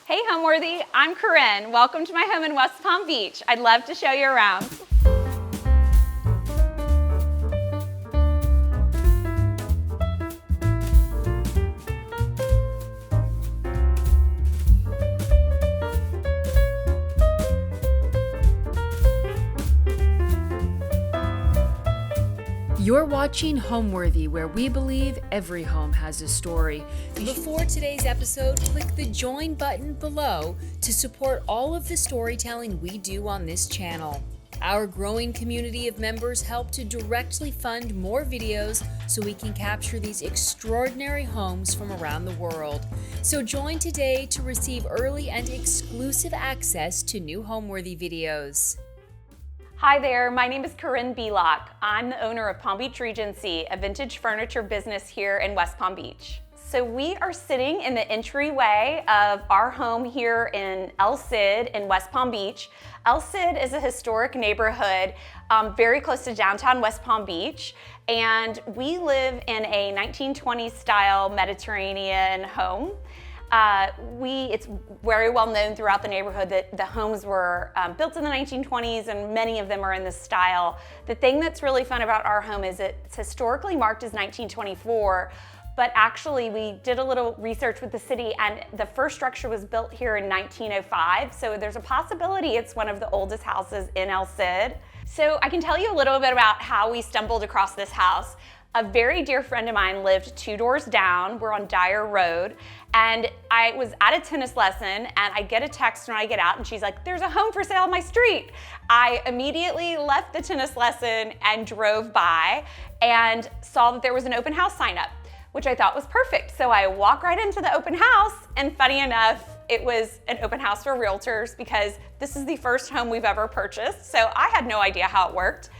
Hey Homeworthy, I'm Korinne. Welcome to my home in West Palm Beach. I'd love to show you around. You're watching Homeworthy, where we believe every home has a story. Before today's episode, click the join button below to support all of the storytelling we do on this channel. Our growing community of members help to directly fund more videos so we can capture these extraordinary homes from around the world. So join today to receive early and exclusive access to new Homeworthy videos. Hi there, my name is Korinne Belock. I'm the owner of Palm Beach Regency, a vintage furniture business here in West Palm Beach. So we are sitting in the entryway of our home here in El Cid in West Palm Beach. El Cid is a historic neighborhood very close to downtown West Palm Beach, and we live in a 1920s style Mediterranean home. It's very well known throughout the neighborhood that the homes were built in the 1920s, and many of them are in this style. The thing that's really fun about our home is it's historically marked as 1924, but actually we did a little research with the city and the first structure was built here in 1905, so there's a possibility it's one of the oldest houses in El Cid. So I can tell you a little bit about how we stumbled across this house. A very dear friend of mine lived 2 doors down. We're on Dyer Road, and I was at a tennis lesson and I get a text when I get out and she's like, "There's a home for sale on my street." I immediately left the tennis lesson and drove by and saw that there was an open house sign up, which I thought was perfect. So I walk right into the open house, and funny enough, it was an open house for realtors because this is the first home we've ever purchased. So I had no idea how it worked.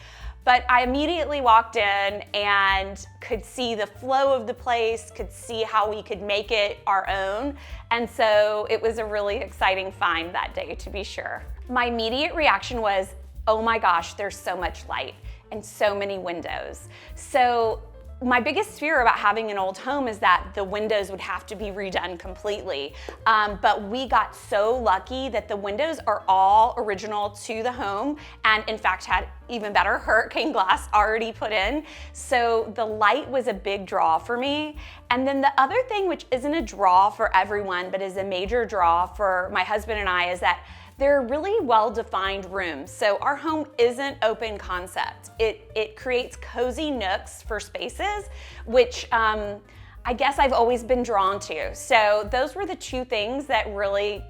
But I immediately walked in and could see the flow of the place, could see how we could make it our own. And so it was a really exciting find that day, to be sure. My immediate reaction was, oh my gosh, there's so much light and so many windows. So my biggest fear about having an old home is that the windows would have to be redone completely. But we got so lucky that the windows are all original to the home, and in fact had even better hurricane glass already put in. So the light was a big draw for me. And then the other thing, which isn't a draw for everyone, but is a major draw for my husband and I, is that they're really well-defined rooms. So our home isn't open concept. It creates cozy nooks for spaces, which I guess I've always been drawn to. So those were the 2 things that really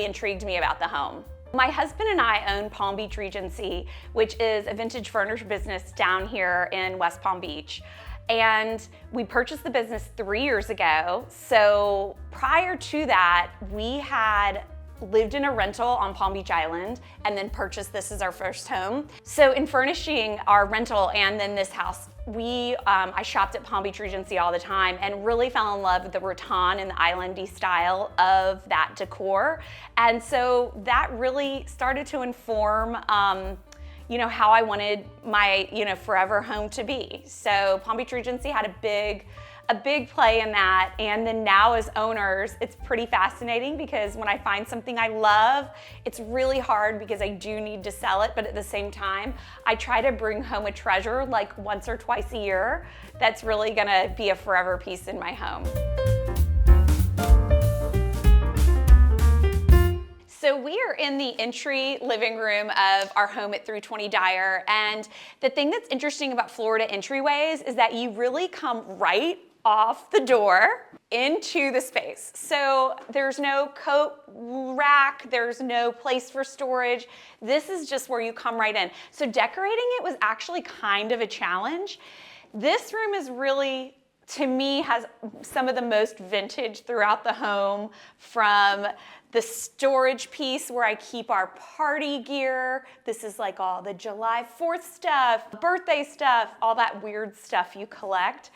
intrigued me about the home. My husband and I own Palm Beach Regency, which is a vintage furniture business down here in West Palm Beach. And we purchased the business 3 years ago. So prior to that, we had lived in a rental on Palm Beach Island and then purchased this as our first home. So in furnishing our rental and then this house, I shopped at Palm Beach Regency all the time and really fell in love with the rattan and the islandy style of that decor. And so that really started to inform how I wanted my forever home to be. So Palm Beach Regency had a big play in that, and then now as owners, it's pretty fascinating because when I find something I love, it's really hard because I do need to sell it, but at the same time, I try to bring home a treasure like once or twice a year that's really gonna be a forever piece in my home. So we are in the entry living room of our home at 320 Dyer, and the thing that's interesting about Florida entryways is that you really come right off the door into the space. So there's no coat rack, there's no place for storage. This is just where you come right in. So decorating it was actually kind of a challenge. This room is really, to me, has some of the most vintage throughout the home, from the storage piece where I keep our party gear. This is like all the July 4th stuff, birthday stuff, all that weird stuff you collect.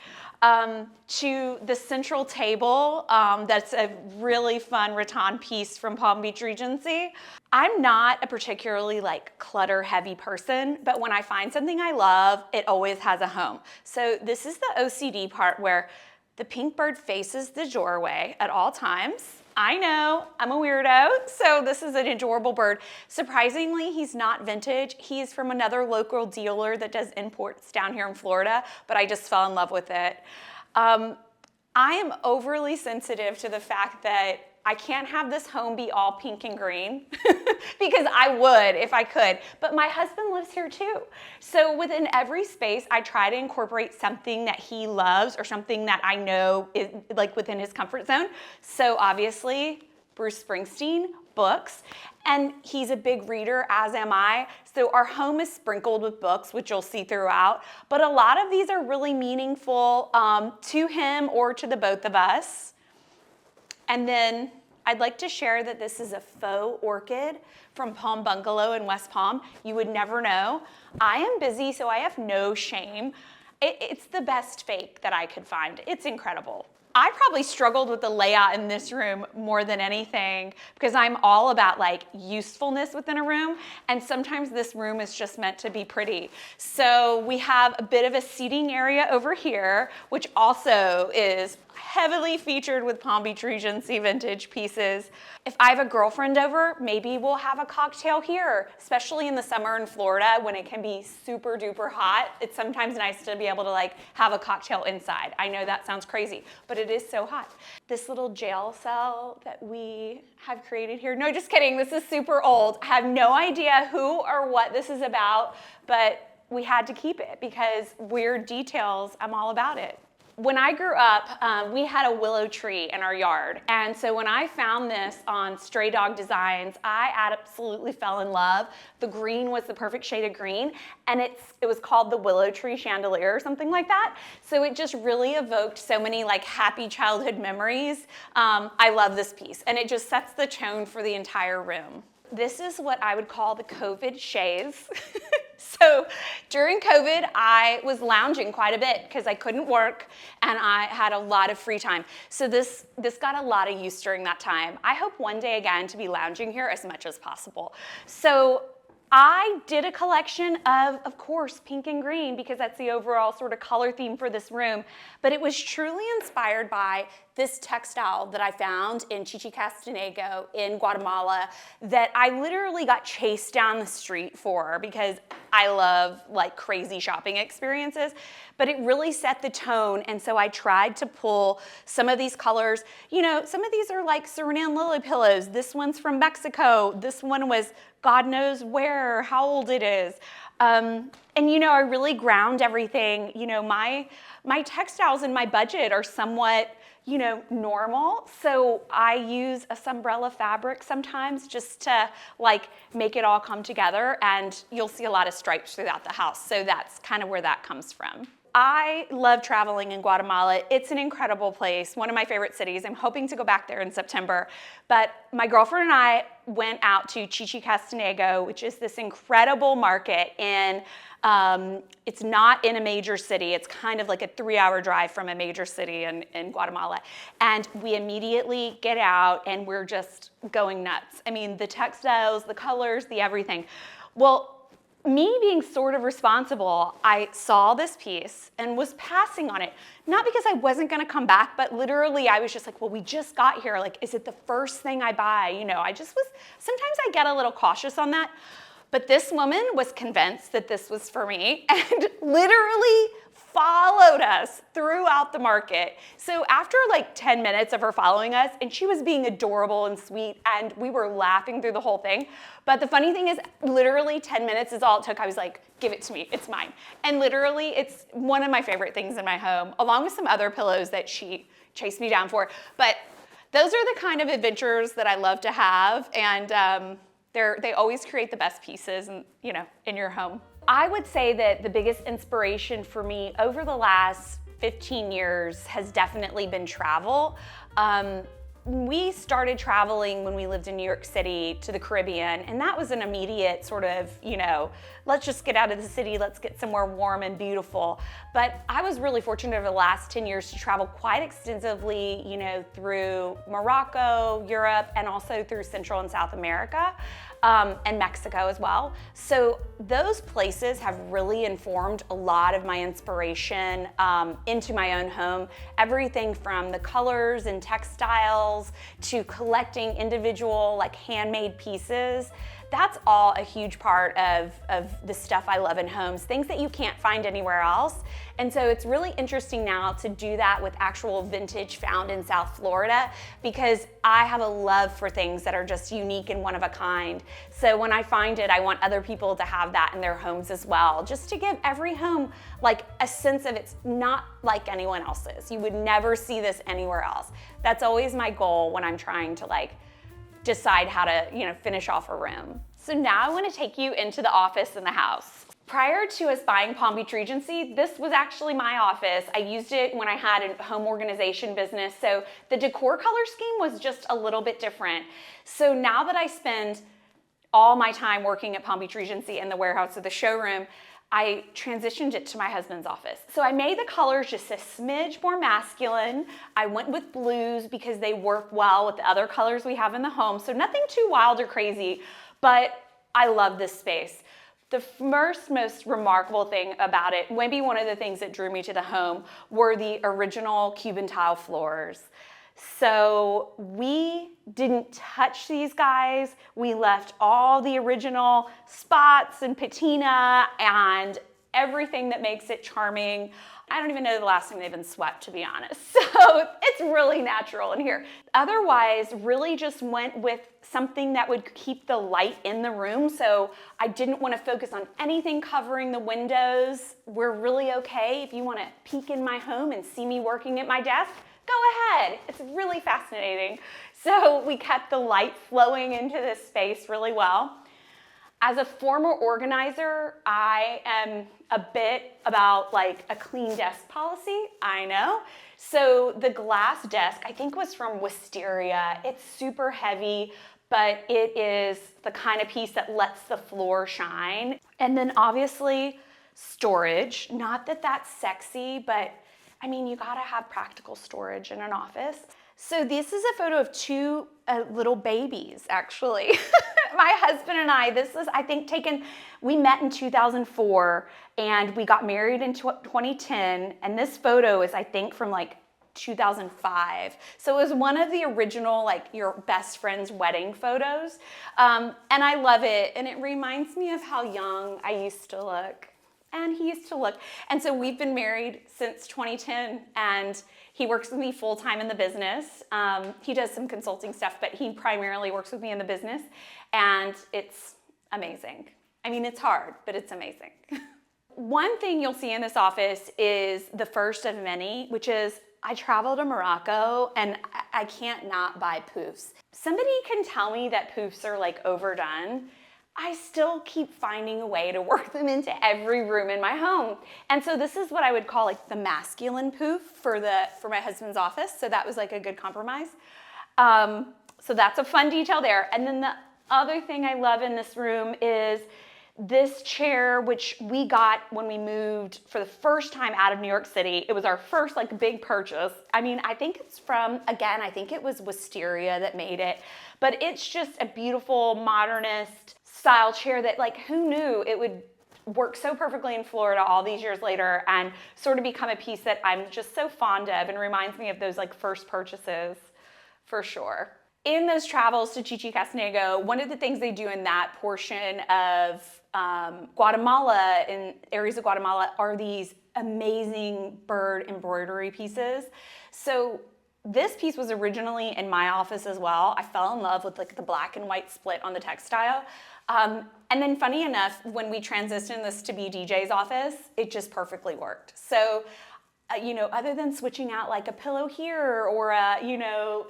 To the central table, that's a really fun rattan piece from Palm Beach Regency. I'm not a particularly clutter heavy person, but when I find something I love, it always has a home. So this is the OCD part where the pink bird faces the doorway at all times. I know, I'm a weirdo. So this is an adorable bird. Surprisingly, he's not vintage. He's from another local dealer that does imports down here in Florida, but I just fell in love with it. I am overly sensitive to the fact that I can't have this home be all pink and green because I would if I could, but my husband lives here too. So within every space, I try to incorporate something that he loves or something that I know is like within his comfort zone. So obviously, Bruce Springsteen, books, and he's a big reader, as am I. So our home is sprinkled with books, which you'll see throughout, but a lot of these are really meaningful to him or to the both of us. And then I'd like to share that this is a faux orchid from Palm Bungalow in West Palm. You would never know. I am busy, so I have no shame. It's the best fake that I could find. It's incredible. I probably struggled with the layout in this room more than anything because I'm all about like usefulness within a room, and sometimes this room is just meant to be pretty. So we have a bit of a seating area over here, which also is heavily featured with Palm Beach Regency vintage pieces. If I have a girlfriend over, maybe we'll have a cocktail here, especially in the summer in Florida when it can be super duper hot. It's sometimes nice to be able to like have a cocktail inside. I know that sounds crazy, but it is so hot. This little jail cell that we have created here, no, just kidding, this is super old. I have no idea who or what this is about, but we had to keep it because weird details, I'm all about it. When I grew up, we had a willow tree in our yard. And so when I found this on Stray Dog Designs, I absolutely fell in love. The green was the perfect shade of green, and it was called the willow tree chandelier or something like that. So it just really evoked so many like happy childhood memories. I love this piece, and it just sets the tone for the entire room. This is what I would call the COVID chaise. So during COVID, I was lounging quite a bit because I couldn't work and I had a lot of free time. So this got a lot of use during that time. I hope one day again to be lounging here as much as possible. So I did a collection of course, pink and green because that's the overall sort of color theme for this room, but it was truly inspired by this textile that I found in Chichicastenango in Guatemala that I literally got chased down the street for because I love like crazy shopping experiences, but it really set the tone. And so I tried to pull some of these colors. You know, some of these are like Suriname lily pillows. This one's from Mexico. This one was God knows where, how old it is. And you know, I really ground everything. You know, my textiles and my budget are somewhat, you know, normal. So I use a Sunbrella fabric sometimes just to like make it all come together, and you'll see a lot of stripes throughout the house. So that's kind of where that comes from. I love traveling in Guatemala. It's an incredible place, one of my favorite cities. I'm hoping to go back there in September. But my girlfriend and I went out to Chichicastenango, which is this incredible market in, it's not in a major city. It's kind of like a 3-hour drive from a major city in Guatemala. And we immediately get out and we're just going nuts. I mean, the textiles, the colors, the everything. Well, me being sort of responsible, I saw this piece and was passing on it. Not because I wasn't gonna come back, but literally I was just like, well, we just got here. Like, is it the first thing I buy? You know, I just was, sometimes I get a little cautious on that. But this woman was convinced that this was for me and literally followed us throughout the market. So after like 10 minutes of her following us, and she was being adorable and sweet, and we were laughing through the whole thing. But the funny thing is, literally 10 minutes is all it took. I was like, give it to me, it's mine. And literally, it's one of my favorite things in my home, along with some other pillows that she chased me down for. But those are the kind of adventures that I love to have, and they always create the best pieces, you know, in your home. I would say that the biggest inspiration for me over the last 15 years has definitely been travel. We started traveling when we lived in New York City to the Caribbean, and that was an immediate sort of, you know, let's just get out of the city, let's get somewhere warm and beautiful. But I was really fortunate over the last 10 years to travel quite extensively, you know, through Morocco, Europe, and also through Central and South America. And Mexico as well. So those places have really informed a lot of my inspiration into my own home. Everything from the colors and textiles styles to collecting individual like handmade pieces. That's all a huge part of the stuff I love in homes, things that you can't find anywhere else. And so it's really interesting now to do that with actual vintage found in South Florida, because I have a love for things that are just unique and one of a kind. So when I find it, I want other people to have that in their homes as well, just to give every home like a sense of it's not like anyone else's. You would never see this anywhere else. That's always my goal when I'm trying to like decide how to, finish off a room. So now I want to take you into the office in the house. Prior to us buying Palm Beach Regency, this was actually my office. I used it when I had a home organization business, so the decor color scheme was just a little bit different. So now that I spend all my time working at Palm Beach Regency in the warehouse or the showroom, I transitioned it to my husband's office. So I made the colors just a smidge more masculine. I went with blues because they work well with the other colors we have in the home. So nothing too wild or crazy, but I love this space. The first most remarkable thing about it, maybe one of the things that drew me to the home, were the original Cuban tile floors. So we didn't touch these guys. We left all the original spots and patina and everything that makes it charming. I don't even know the last time they've been swept, to be honest. So it's really natural in here. Otherwise, really just went with something that would keep the light in the room. So I didn't want to focus on anything covering the windows. We're really okay if you want to peek in my home and see me working at my desk. Go ahead, it's really fascinating. So we kept the light flowing into this space really well. As a former organizer, I am a bit about like a clean desk policy, I know. So the glass desk, I think was from Wisteria. It's super heavy, but it is the kind of piece that lets the floor shine. And then obviously storage, not that that's sexy, but I mean, you gotta have practical storage in an office. So this is a photo of two little babies, actually. My husband and I, this is, I think, we met in 2004 and we got married in 2010. And this photo is, I think, from like 2005. So it was one of the original, like your best friend's wedding photos. And I love it. And it reminds me of how young I used to look. And he used to look. And so we've been married since 2010, and he works with me full time in the business. He does some consulting stuff, but he primarily works with me in the business, and it's amazing. I mean, it's hard, but it's amazing. One thing you'll see in this office is the first of many, which is I travel to Morocco and I can't not buy poofs. Somebody can tell me that poofs are like overdone. I still keep finding a way to work them into every room in my home. And so this is what I would call like the masculine poof for my husband's office. So that was like a good compromise. So that's a fun detail there. And then the other thing I love in this room is this chair, which we got when we moved for the first time out of New York City. It was our first like big purchase. I mean, I think it's from, again, I think it was Wisteria that made it, but it's just a beautiful modernist style chair that, like, who knew it would work so perfectly in Florida all these years later and sort of become a piece that I'm just so fond of and reminds me of those like first purchases for sure. In those travels to Chichicastenango, one of the things they do in that portion of Guatemala, in areas of Guatemala, are these amazing bird embroidery pieces. So this piece was originally in my office as well. I fell in love with like the black and white split on the textile. And then funny enough, when we transitioned this to be DJ's office, it just perfectly worked. So, other than switching out like a pillow here or,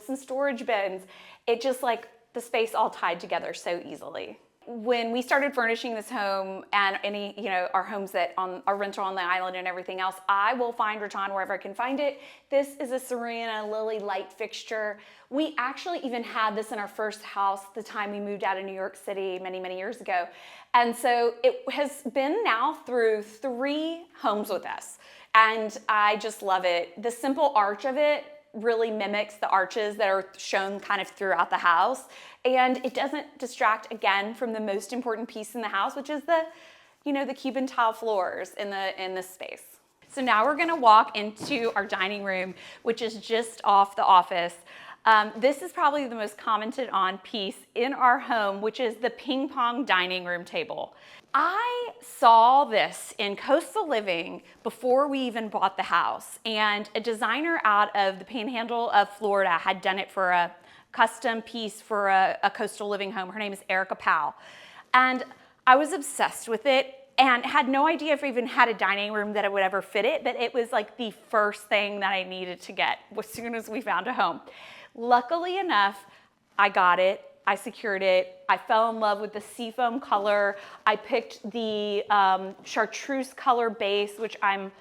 some storage bins, it just like the space all tied together so easily. When we started furnishing this home and our homes that are rental on the island and everything else, I will find rattan wherever I can find it. This is a Serena Lily light fixture. We actually even had this in our first house the time we moved out of New York City many, many years ago. And so it has been now through 3 homes with us. And I just love it. The simple arch of it really mimics the arches that are shown kind of throughout the house. And it doesn't distract, again, from the most important piece in the house, which is the Cuban tile floors in this space. So now we're gonna walk into our dining room, which is just off the office. This is probably the most commented on piece in our home, which is the ping pong dining room table. I saw this in coastal living before we even bought the house, and a designer out of the panhandle of Florida had done it for a custom piece for a coastal living home. Her name is Erica Powell. And I was obsessed with it and had no idea if we even had a dining room that it would ever fit it, but it was like the first thing that I needed to get as soon as we found a home. Luckily enough, I got it. I secured it. I fell in love with the seafoam color. I picked the chartreuse color base, which I'm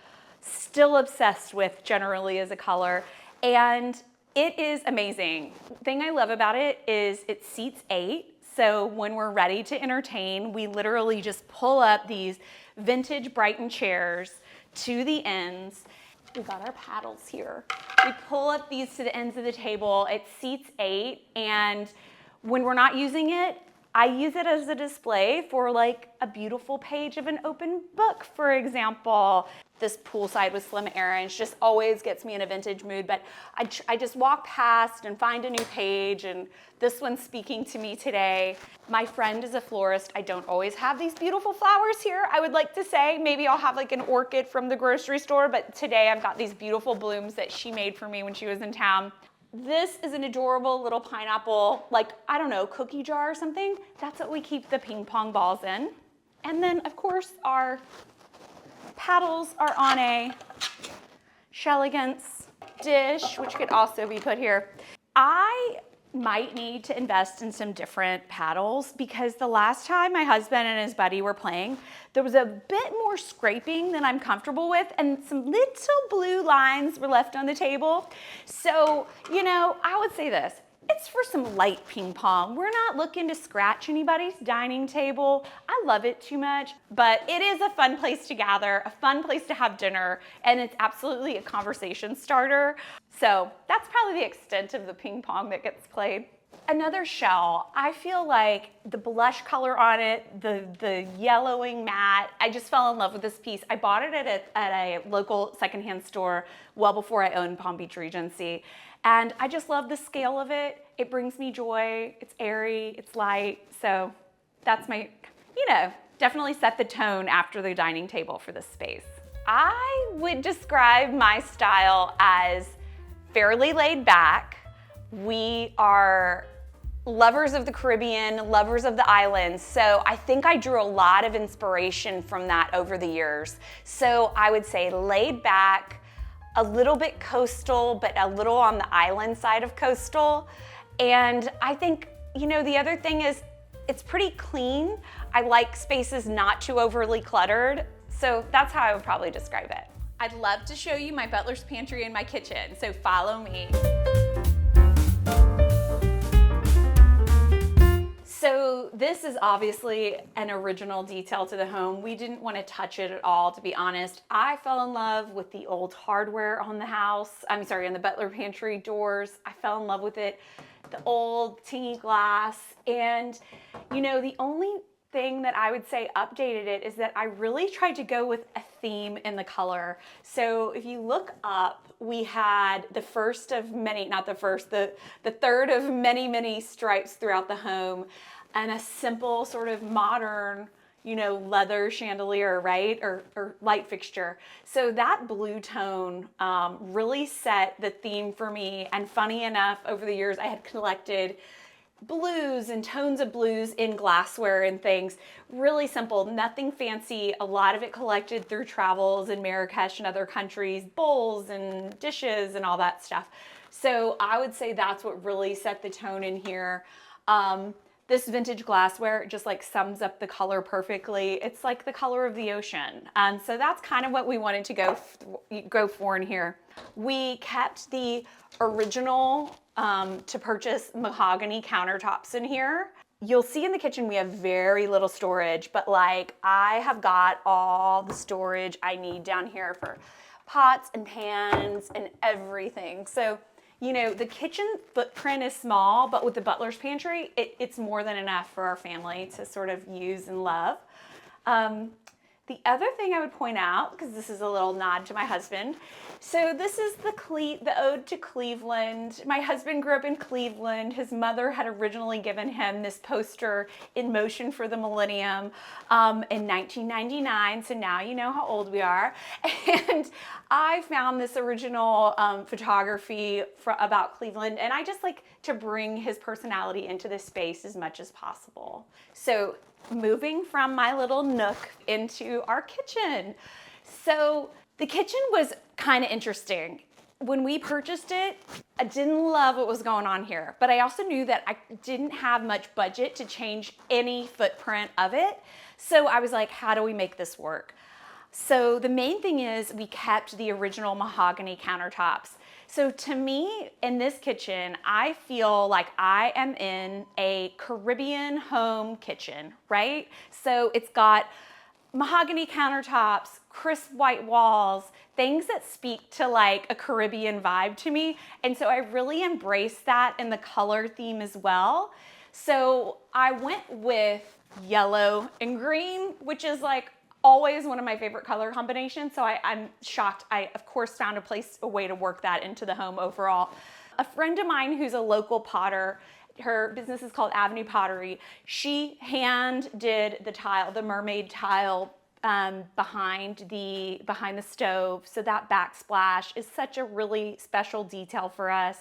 still obsessed with generally as a color. And it is amazing. The thing I love about it is it seats 8. So when we're ready to entertain, we literally just pull up these vintage Brighton chairs to the ends. We got our paddles here. We pull up these to the ends of the table. It seats 8, and when we're not using it, I use it as a display for like a beautiful page of an open book, for example. This poolside with Slim Aarons just always gets me in a vintage mood, but I just walk past and find a new page, and this one's speaking to me today. My friend is a florist. I don't always have these beautiful flowers here, I would like to say. Maybe I'll have like an orchid from the grocery store, but today I've got these beautiful blooms that she made for me when she was in town. This is an adorable little pineapple, like, I don't know, cookie jar or something. That's what we keep the ping pong balls in. And then, of course, our paddles are on a Shelligans dish, which could also be put here. I might need to invest in some different paddles because the last time my husband and his buddy were playing, there was a bit more scraping than I'm comfortable with, and some little blue lines were left on the table. So, you know, I would say this. It's for some light ping pong. We're not looking to scratch anybody's dining table. I love it too much, but it is a fun place to gather, a fun place to have dinner, and it's absolutely a conversation starter. So that's probably the extent of the ping pong that gets played. Another shell, I feel like the blush color on it, the yellowing matte, I just fell in love with this piece. I bought it at a local secondhand store well before I owned Palm Beach Regency. And I just love the scale of it. It brings me joy. It's airy, it's light. So that's my, you know, definitely set the tone after the dining table for this space. I would describe my style as fairly laid back. We are lovers of the Caribbean, lovers of the islands. So I think I drew a lot of inspiration from that over the years. So I would say laid back, a little bit coastal, but a little on the island side of coastal. And I think, you know, the other thing is it's pretty clean. I like spaces not too overly cluttered. So that's how I would probably describe it. I'd love to show you my butler's pantry and my kitchen, so follow me. So this is obviously an original detail to the home. We didn't want to touch it at all, to be honest. I fell in love with the old hardware on the house. on the Butler pantry doors. I fell in love with it. The old tingy glass. And, you know, the only thing that I would say updated it is that I really tried to go with a theme in the color. So if you look up, we had the first of many, not the first, the third of many, many stripes throughout the home, and a simple sort of modern, you know, leather chandelier, right? Or light fixture. So that blue tone really set the theme for me. And funny enough, over the years, I had collected blues and tones of blues in glassware and things. Really simple, nothing fancy. A lot of it collected through travels in Marrakesh and other countries, bowls and dishes and all that stuff. So I would say that's what really set the tone in here. This vintage glassware just like sums up the color perfectly. It's like the color of the ocean. And so that's kind of what we wanted to go for in here. We kept the original to purchase mahogany countertops in here. You'll see in the kitchen we have very little storage, but like I have got all the storage I need down here for pots and pans and everything. So, you know, the kitchen footprint is small, but with the butler's pantry, it's more than enough for our family to sort of use and love. The other thing I would point out, because this is a little nod to my husband, so this is the ode to Cleveland. My husband grew up in Cleveland. His mother had originally given him this poster, In Motion for the Millennium, in 1999, so now you know how old we are. And I found this original photography about Cleveland, and I just like to bring his personality into this space as much as possible. So moving from my little nook into our kitchen. So the kitchen was kind of interesting. When we purchased it, I didn't love what was going on here, but I also knew that I didn't have much budget to change any footprint of it. So I was like, how do we make this work? So the main thing is we kept the original mahogany countertops. So to me, in this kitchen, I feel like I am in a Caribbean home kitchen, right? So it's got mahogany countertops, crisp white walls, things that speak to like a Caribbean vibe to me. And so I really embraced that in the color theme as well. So I went with yellow and green, which is like always one of my favorite color combinations. So I'm shocked. I, of course, found a way to work that into the home overall. A friend of mine who's a local potter, her business is called Avenue Pottery. She hand did the tile, the mermaid tile behind the stove. So that backsplash is such a really special detail for us.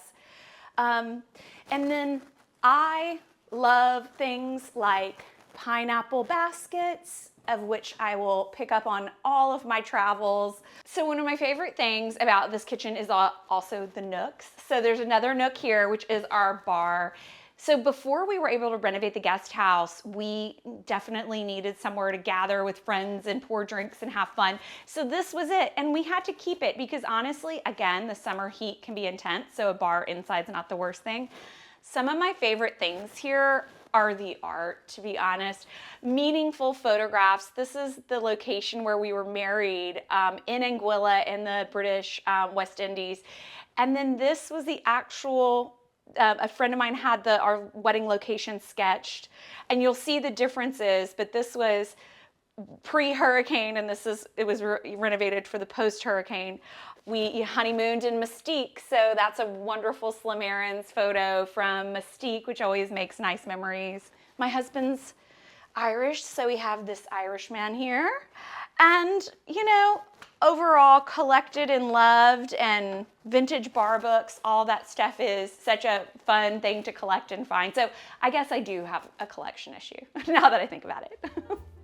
And then I love things like pineapple baskets, of which I will pick up on all of my travels. So one of my favorite things about this kitchen is also the nooks. So there's another nook here, which is our bar. So before we were able to renovate the guest house, we definitely needed somewhere to gather with friends and pour drinks and have fun. So this was it, and we had to keep it because honestly, again, the summer heat can be intense, so a bar inside's not the worst thing. Some of my favorite things here are the art, to be honest. Meaningful photographs. This is the location where we were married in Anguilla in the British West Indies. And then this was the actual, a friend of mine had our wedding location sketched. And you'll see the differences, but this was pre-hurricane and it was renovated for the post-hurricane. We honeymooned in Mystique, so that's a wonderful Slim Aarons photo from Mystique, which always makes nice memories. My husband's Irish, so we have this Irishman here. And, you know, overall collected and loved, and vintage bar books, all that stuff is such a fun thing to collect and find. So I guess I do have a collection issue now that I think about it.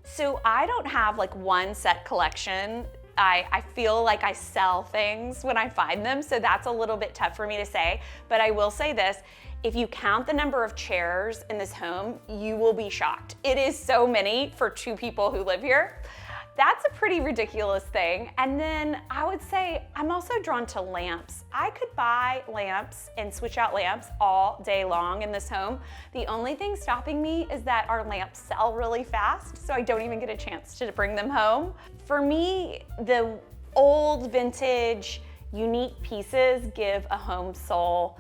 So I don't have like one set collection. I feel like I sell things when I find them, so that's a little bit tough for me to say, but I will say this. If you count the number of chairs in this home, you will be shocked. It is so many for 2 people who live here. That's a pretty ridiculous thing. And then I would say I'm also drawn to lamps. I could buy lamps and switch out lamps all day long in this home. The only thing stopping me is that our lamps sell really fast, so I don't even get a chance to bring them home. For me, the old vintage, unique pieces give a home soul.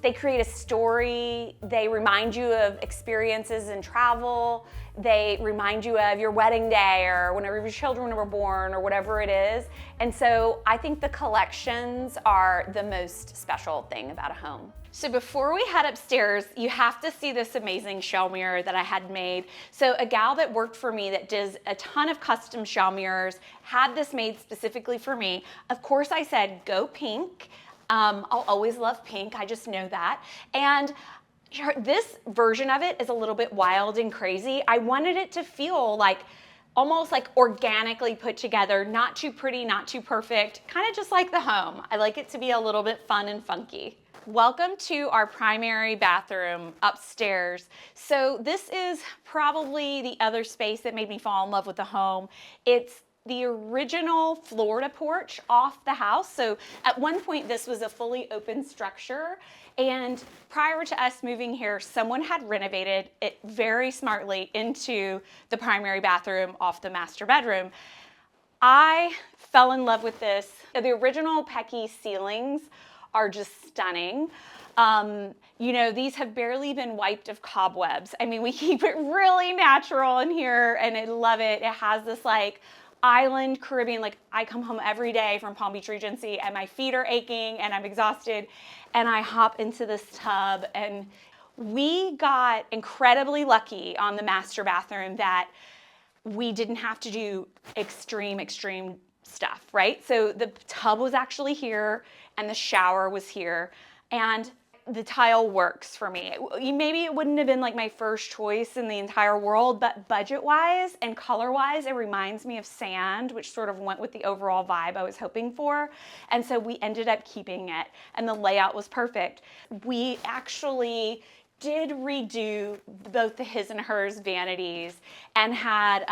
They create a story, they remind you of experiences in travel, they remind you of your wedding day or whenever your children were born or whatever it is. And so I think the collections are the most special thing about a home. So before we head upstairs, you have to see this amazing shell mirror that I had made. So a gal that worked for me that does a ton of custom shell mirrors had this made specifically for me. Of course I said, go pink. I'll always love pink, I just know that. And this version of it is a little bit wild and crazy. I wanted it to feel like almost like organically put together, not too pretty, not too perfect, kind of just like the home. I like it to be a little bit fun and funky. Welcome to our primary bathroom upstairs. So this is probably the other space that made me fall in love with the home. It's the original Florida porch off the house. So at one point this was a fully open structure, and prior to us moving here, someone had renovated it very smartly into the primary bathroom off the master bedroom. I fell in love with this. The original Pecky ceilings are just stunning. You know, these have barely been wiped of cobwebs. I mean, we keep it really natural in here and I love it. It has this like island Caribbean. Like, I come home every day from Palm Beach Regency and my feet are aching and I'm exhausted, and I hop into this tub. And we got incredibly lucky on the master bathroom that we didn't have to do extreme stuff, right? So the tub was actually here and the shower was here, and the tile works for me. Maybe it wouldn't have been like my first choice in the entire world, but budget-wise and color-wise, it reminds me of sand, which sort of went with the overall vibe I was hoping for. And so we ended up keeping it, and the layout was perfect. We actually did redo both the his and hers vanities and had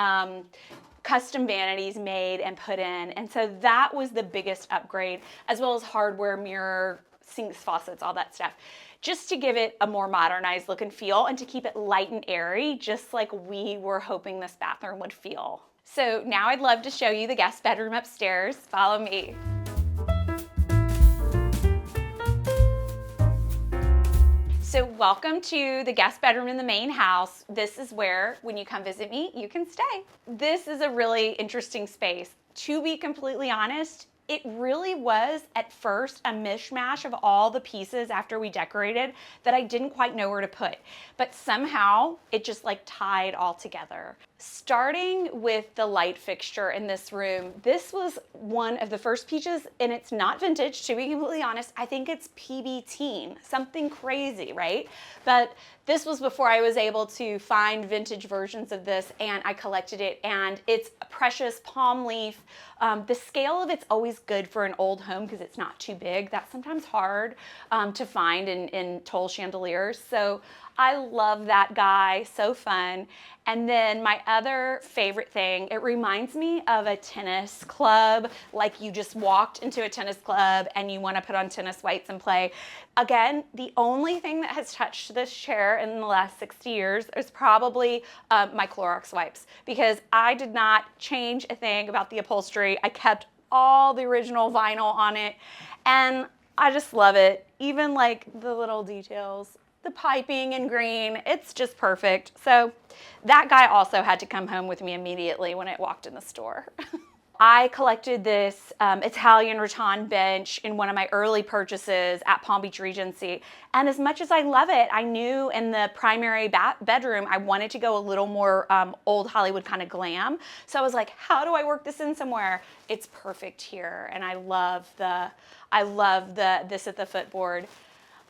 custom vanities made and put in. And so that was the biggest upgrade, as well as hardware, mirror, sinks, faucets, all that stuff, just to give it a more modernized look and feel and to keep it light and airy, just like we were hoping this bathroom would feel. So now I'd love to show you the guest bedroom upstairs. Follow me. So welcome to the guest bedroom in the main house. This is where, when you come visit me, you can stay. This is a really interesting space. To be completely honest, it really was at first a mishmash of all the pieces after we decorated that I didn't quite know where to put. But somehow it just like tied all together. Starting with the light fixture in this room, this was one of the first pieces, and it's not vintage, to be completely honest. I think it's PB teen, something crazy, right? But this was before I was able to find vintage versions of this, and I collected it, and it's a precious palm leaf. The scale of it's always good for an old home because it's not too big. That's sometimes hard to find in tall chandeliers. So I love that guy, so fun. And then my other favorite thing, it reminds me of a tennis club, like you just walked into a tennis club and you want to put on tennis whites and play. Again, the only thing that has touched this chair in the last 60 years is probably my Clorox wipes, because I did not change a thing about the upholstery. I kept all the original vinyl on it, and I just love it. Even like the little details. The piping in green, it's just perfect. So that guy also had to come home with me immediately when I walked in the store. I collected this Italian rattan bench in one of my early purchases at Palm Beach Regency. And as much as I love it, I knew in the primary bedroom, I wanted to go a little more old Hollywood kind of glam. So I was like, how do I work this in somewhere? It's perfect here. And I love this at the footboard.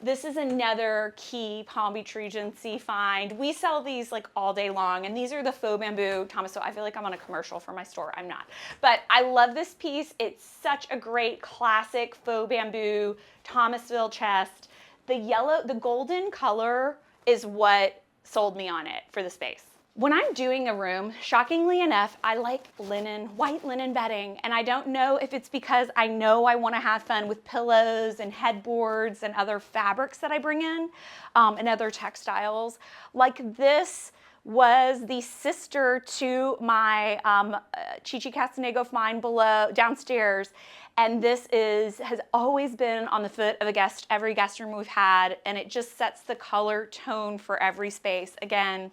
This is another key Palm Beach Regency find. We sell these like all day long, and these are the faux bamboo Thomasville. I feel like I'm on a commercial for my store. I'm not. But I love this piece. It's such a great classic faux bamboo Thomasville chest. The golden color is what sold me on it for the space. When I'm doing a room, shockingly enough, I like white linen bedding. And I don't know if it's because I know I want to have fun with pillows and headboards and other fabrics that I bring in and other textiles. Like this was the sister to my Chichi Castanego find downstairs. And this has always been on the foot of every guest room we've had. And it just sets the color tone for every space. Again,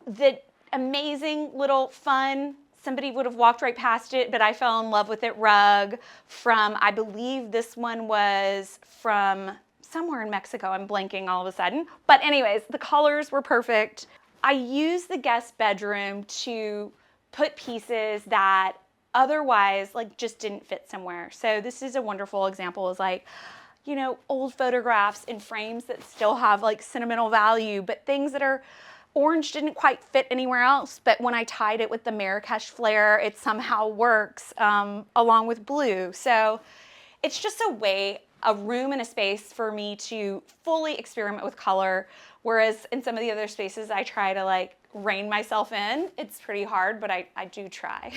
the amazing little fun, somebody would have walked right past it, but I fell in love with it, rug from, I believe this one was from somewhere in Mexico. I'm blanking all of a sudden. But anyways, the colors were perfect. I used the guest bedroom to put pieces that otherwise like just didn't fit somewhere. So this is a wonderful example, is like, you know, old photographs in frames that still have like sentimental value, but things that are orange didn't quite fit anywhere else, but when I tied it with the Marrakesh flare, it somehow works along with blue. So it's just a room and a space for me to fully experiment with color, whereas in some of the other spaces I try to like rein myself in. It's pretty hard, but I do try.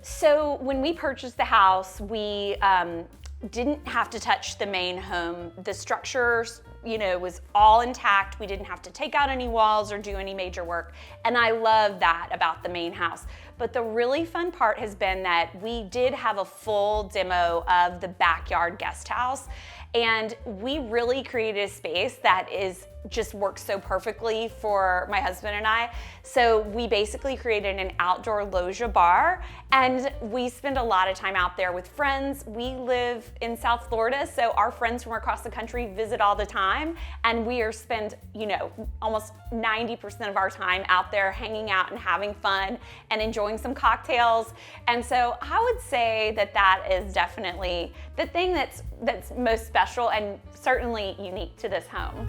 So when we purchased the house, we didn't have to touch the main home. The structure, you know, was all intact. We didn't have to take out any walls or do any major work. And I love that about the main house. But the really fun part has been that we did have a full demo of the backyard guest house. And we really created a space that just works so perfectly for my husband and I. So we basically created an outdoor loggia bar, and we spend a lot of time out there with friends. We live in South Florida, so our friends from across the country visit all the time, and we spend, almost 90% of our time out there hanging out and having fun and enjoying some cocktails. And so I would say that is definitely the thing that's most special and certainly unique to this home.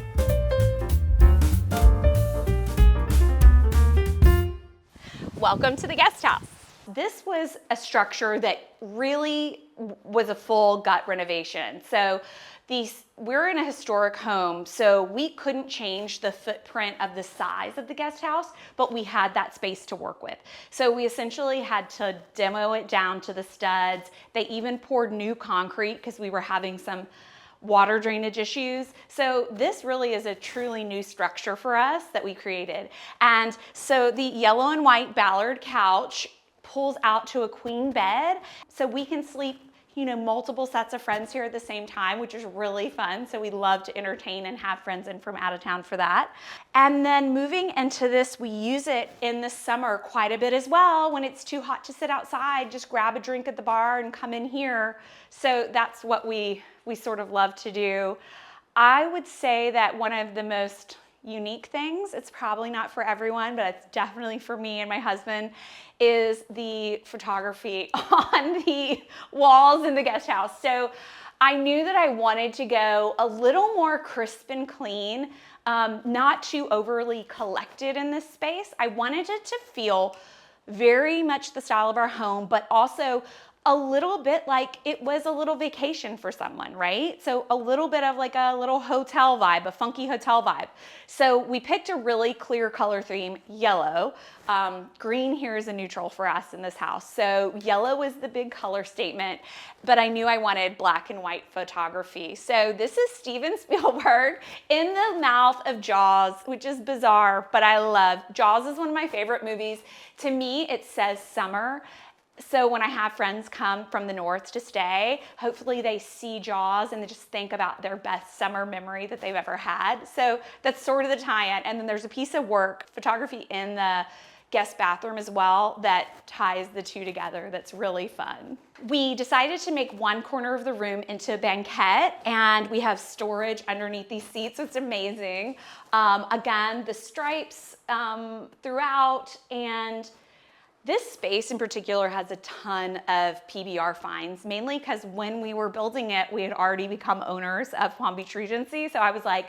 Welcome to the guest house. This was a structure that really was a full gut renovation. So we're in a historic home, so we couldn't change the footprint of the size of the guest house, but we had that space to work with. So we essentially had to demo it down to the studs. They even poured new concrete because we were having some water drainage issues. So this really is a truly new structure for us that we created. And so the yellow and white Ballard couch pulls out to a queen bed, so we can sleep multiple sets of friends here at the same time, which is really fun. So we love to entertain and have friends in from out of town for that. And then moving into this, we use it in the summer quite a bit as well. When it's too hot to sit outside, just grab a drink at the bar and come in here. So that's what we sort of love to do. I would say that one of the most unique things, it's probably not for everyone, but it's definitely for me and my husband, is the photography on the walls in the guest house. So I knew that I wanted to go a little more crisp and clean, not too overly collected in this space. I wanted it to feel very much the style of our home, but also a little bit like it was a little vacation for someone, right? So a little bit of like a little hotel vibe, a funky hotel vibe. So we picked a really clear color theme, yellow. Green here is a neutral for us in this house. So yellow was the big color statement, but I knew I wanted black and white photography. So this is Steven Spielberg in the mouth of Jaws, which is bizarre, but I love. Jaws is one of my favorite movies. To me, it says summer. So when I have friends come from the north to stay, hopefully they see Jaws and they just think about their best summer memory that they've ever had. So that's sort of the tie-in. And then there's a piece of work, photography in the guest bathroom as well, that ties the two together. That's really fun. We decided to make one corner of the room into a banquette, and we have storage underneath these seats. It's amazing. Again, the stripes throughout, and this space in particular has a ton of PBR finds, mainly because when we were building it, we had already become owners of Palm Beach Regency. So I was like,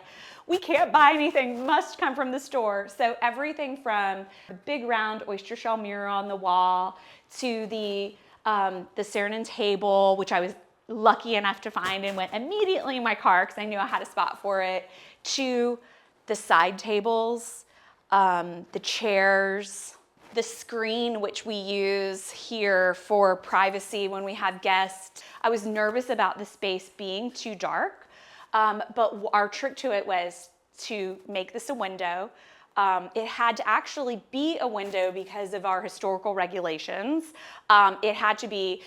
we can't buy anything, must come from the store. So everything from the big round oyster shell mirror on the wall to the Saarinen table, which I was lucky enough to find and went immediately in my car because I knew I had a spot for it, to the side tables, the chairs, the screen, which we use here for privacy when we have guests. I was nervous about the space being too dark, but our trick to it was to make this a window. It had to actually be a window because of our historical regulations. It had to be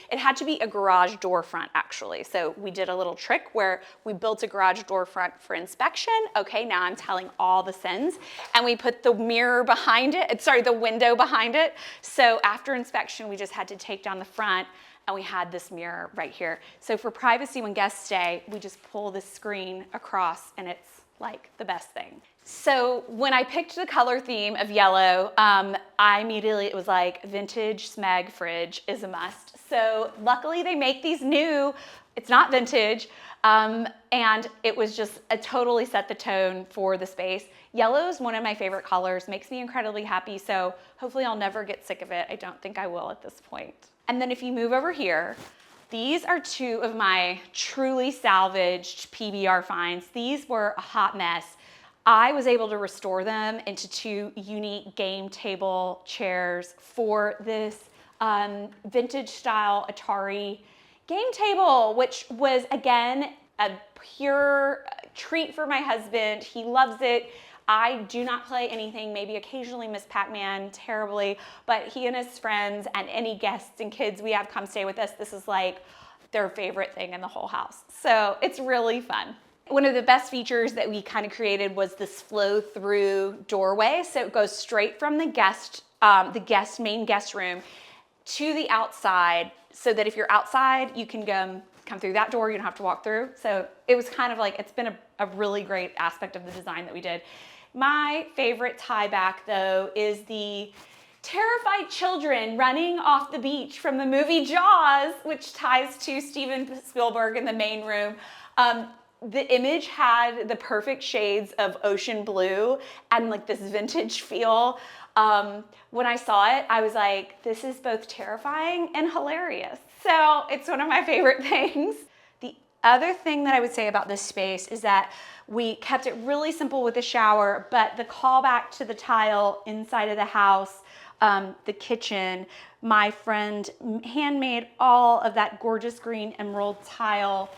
a garage door front, actually. So we did a little trick where we built a garage door front for inspection. Okay, now I'm telling all the sins. And we put the mirror behind it, the window behind it. So after inspection, we just had to take down the front, and we had this mirror right here. So for privacy when guests stay, we just pull this screen across, and it's like the best thing. So when I picked the color theme of yellow, it was like vintage Smeg fridge is a must. So luckily they make these new, it's not vintage, and it was just totally set the tone for the space. Yellow is one of my favorite colors, makes me incredibly happy, so hopefully I'll never get sick of it. I don't think I will at this point. And then if you move over here, these are two of my truly salvaged PBR finds. These were a hot mess. I was able to restore them into two unique game table chairs for this vintage style Atari game table, which was, again, a pure treat for my husband. He loves it. I do not play anything, maybe occasionally Miss Pac-Man terribly, but he and his friends and any guests and kids we have come stay with us, this is like their favorite thing in the whole house. So it's really fun. One of the best features that we kind of created was this flow through doorway. So it goes straight from the main guest room to the outside, so that if you're outside, you can come through that door. You don't have to walk through. So it was kind of like, it's been a really great aspect of the design that we did. My favorite tie back though is the terrified children running off the beach from the movie Jaws, which ties to Steven Spielberg in the main room. The image had the perfect shades of ocean blue and like this vintage feel. When I saw it, I was like, this is both terrifying and hilarious. So it's one of my favorite things. The other thing that I would say about this space is that we kept it really simple with the shower, but the callback to the tile inside of the house, the kitchen, my friend handmade all of that gorgeous green emerald tile,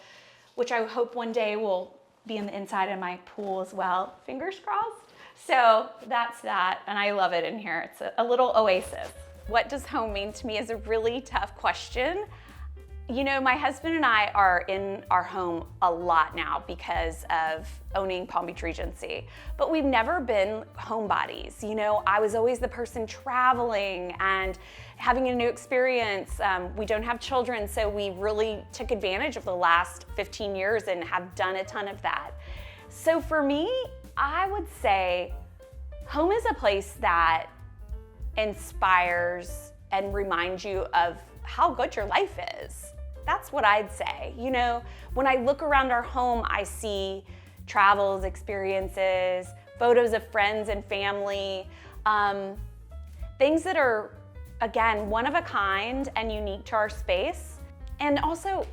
which I hope one day will be in the inside of my pool as well. Fingers crossed. So that's that, and I love it in here. It's a little oasis. What does home mean to me is a really tough question. You know, my husband and I are in our home a lot now because of owning Palm Beach Regency, but we've never been homebodies. You know, I was always the person traveling and having a new experience. We don't have children, so we really took advantage of the last 15 years and have done a ton of that. So for me, I would say home is a place that inspires and reminds you of how good your life is. That's what I'd say. You know, when I look around our home, I see travels, experiences, photos of friends and family, things that are, again, one of a kind and unique to our space. And also,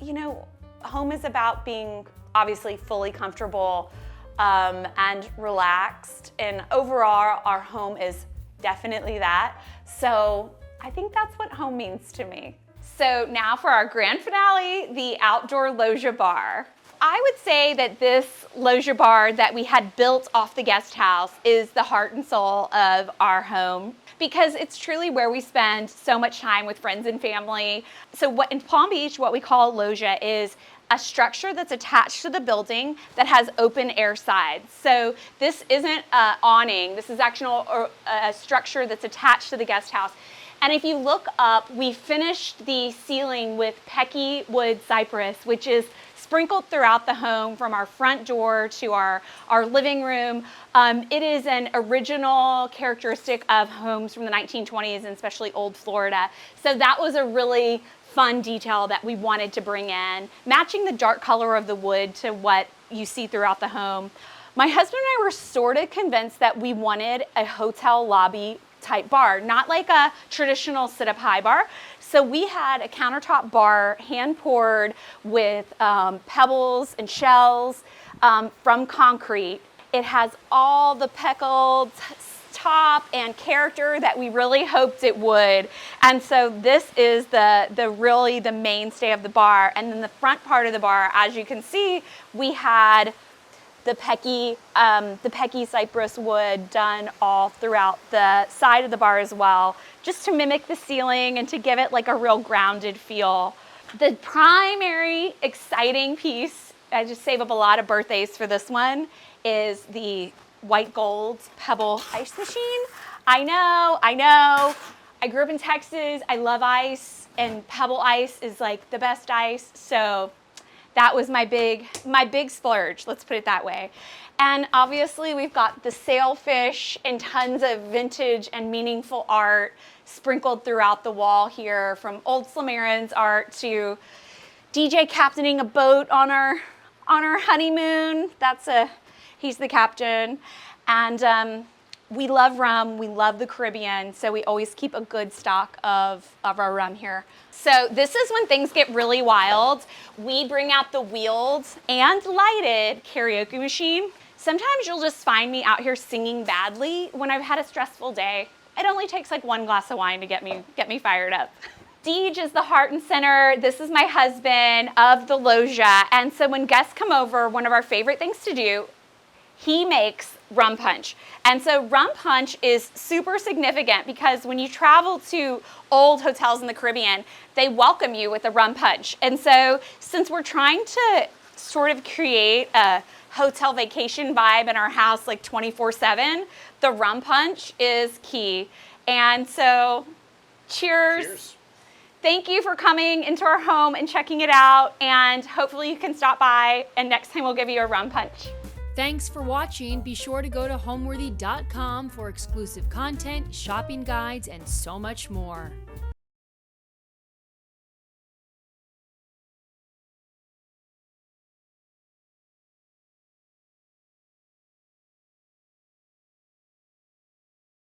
you know, home is about being obviously fully comfortable and relaxed. And overall, our home is definitely that. So I think that's what home means to me. So now for our grand finale, the outdoor loggia bar. I would say that this loggia bar that we had built off the guest house is the heart and soul of our home, because it's truly where we spend so much time with friends and family. So what in Palm Beach, what we call a loggia is a structure that's attached to the building that has open air sides. So this isn't an awning, this is actually a structure that's attached to the guest house. And if you look up, we finished the ceiling with Pecky wood cypress, which is sprinkled throughout the home from our front door to our living room. It is an original characteristic of homes from the 1920s and especially old Florida. So that was a really fun detail that we wanted to bring in, matching the dark color of the wood to what you see throughout the home. My husband and I were sort of convinced that we wanted a hotel lobby type bar, not like a traditional sit-up high bar. So we had a countertop bar hand poured with pebbles and shells from concrete. It has all the peckled top and character that we really hoped it would. And so this is really the mainstay of the bar. And then the front part of the bar, as you can see, we had the Pecky cypress wood done all throughout the side of the bar as well, just to mimic the ceiling and to give it like a real grounded feel. The primary exciting piece, I just save up a lot of birthdays for this one, is the white gold pebble ice machine. I know. I grew up in Texas. I love ice, and pebble ice is like the best ice. So that was my big splurge, let's put it that way. And obviously we've got the sailfish and tons of vintage and meaningful art sprinkled throughout the wall here, from old Slamerin's art to DJ captaining a boat on our honeymoon. He's the captain. And we love rum, we love the Caribbean, so we always keep a good stock of our rum here. So this is when things get really wild. We bring out the wheeled and lighted karaoke machine. Sometimes you'll just find me out here singing badly when I've had a stressful day. It only takes like one glass of wine to get me fired up. Deej is the heart and center. This is my husband of the loggia. And so when guests come over, one of our favorite things to do he makes rum punch. And so rum punch is super significant because when you travel to old hotels in the Caribbean, they welcome you with a rum punch. And so since we're trying to sort of create a hotel vacation vibe in our house like 24/7, the rum punch is key. And so cheers. Cheers. Thank you for coming into our home and checking it out, and hopefully you can stop by and next time we'll give you a rum punch. Thanks for watching. Be sure to go to homeworthy.com for exclusive content, shopping guides, and so much more.